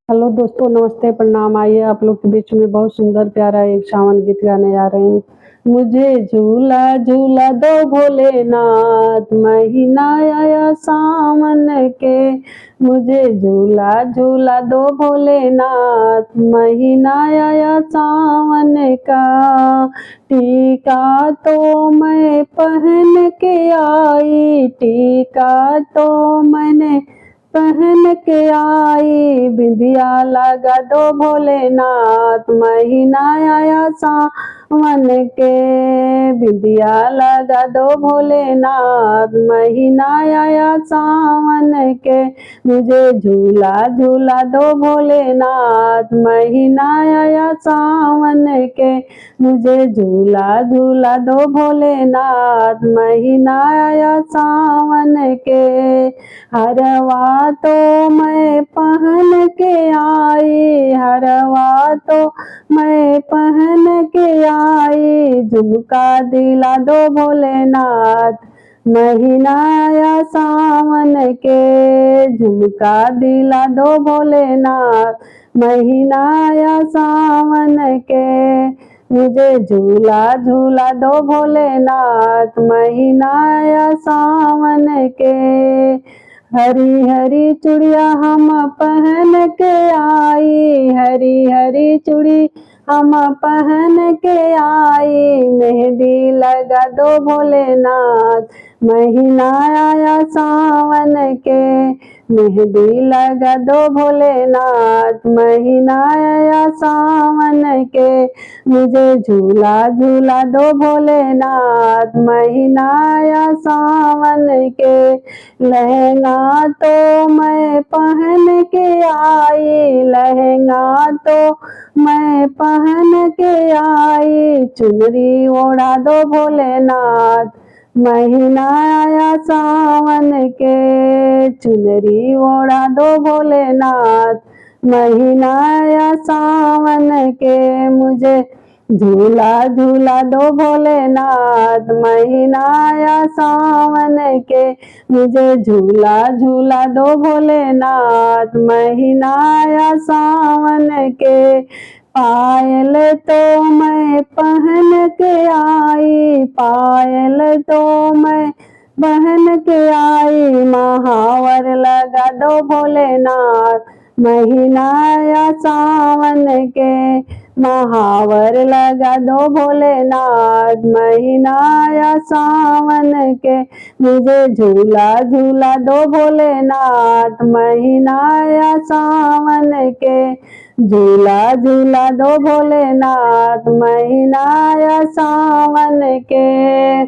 Hello दोस्तों, नमस्ते, प्रणाम। आइए आप लोग के बीच में बहुत सुंदर प्यारा एक सावन गीत गाने जा रहे हैं। मुझे झूला झूला दो भोलेनाथ, महीना आया सावन के। मुझे झूला झूला दो भोलेनाथ, महीना आया सावन का। टीका तो मैं पहन के आई, टीका तो मैंने पहन के आई, बिंदिया लगा दो भोलेनाथ, महीना आया सावन के। बिंदिया लगा दो भोलेनाथ, महीना आया सावन के। मुझे झूला झूला दो भोलेनाथ, महीना आया सावन के। मुझे झूला झूला दो भोलेनाथ, महीना आया सावन के। हरवा तो मैं पहन के आई, हरवा तो मैं पहन के आई, झुमका दिला दो भोलेनाथ, महीना आया सावन के। झुमका दिला दो भोलेनाथ, महीना आया सावन के। मुझे झूला झूला दो भोलेनाथ, महीना आया सावन के। हरी हरी चूड़िया हम पहन के आई, हरी हरी चूड़ी हम पहन के आई, मेहंदी लगा दो भोलेनाथ, महीना आया सावन के। मेहंदी लगा दो भोलेनाथ, महीना आया सावन के। मुझे झूला झूला दो भोलेनाथ, महीना आया सावन के। लहंगा तो मैं पहन के आई, लहंगा तो मैं पहन के आई, चुनरी ओढ़ा दो भोलेनाथ, महीना आया सावन के। चुनरी ओढ़ा दो भोलेनाथ, महीना आया सावन के। मुझे झूला झूला दो भोलेनाथ, महीना आया सावन के। मुझे झूला झूला दो भोलेनाथ, महीना आया सावन के। पायल तो मैं पहन के आई, पायल तो मैं पहन के आई, महावर लगा दो भोलेनाथ, महीना आया सावन के। महावर लगा दो भोलेनाथ, महीना आया सावन के। मुझे झूला झूला दो भोलेनाथ, महीना आया सावन के। झूला झूला दो भोलेनाथ, महीना आया सावन के।